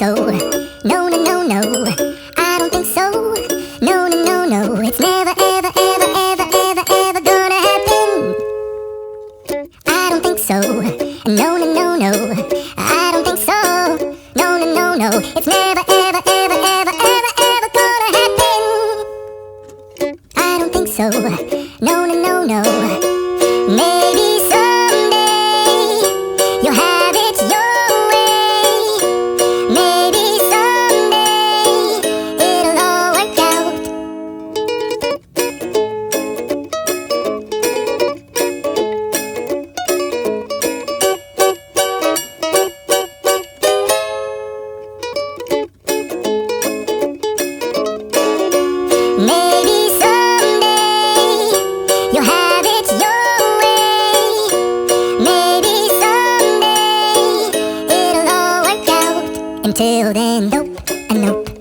so. No, no, no, no, I don't think so. No, no, no, no, it's never, ever, ever, ever, ever, ever gonna happen. I don't think so. No, no, no, no, I don't think so. No, no, no, no, it's never, ever, ever, ever, ever, ever gonna happen. I don't think so. No, no, no, no. Maybe someday you'll have it your way. Maybe someday it'll all work out. Maybe someday you'll have it your way. Maybe someday it'll all work out. Until then, nope, and nope.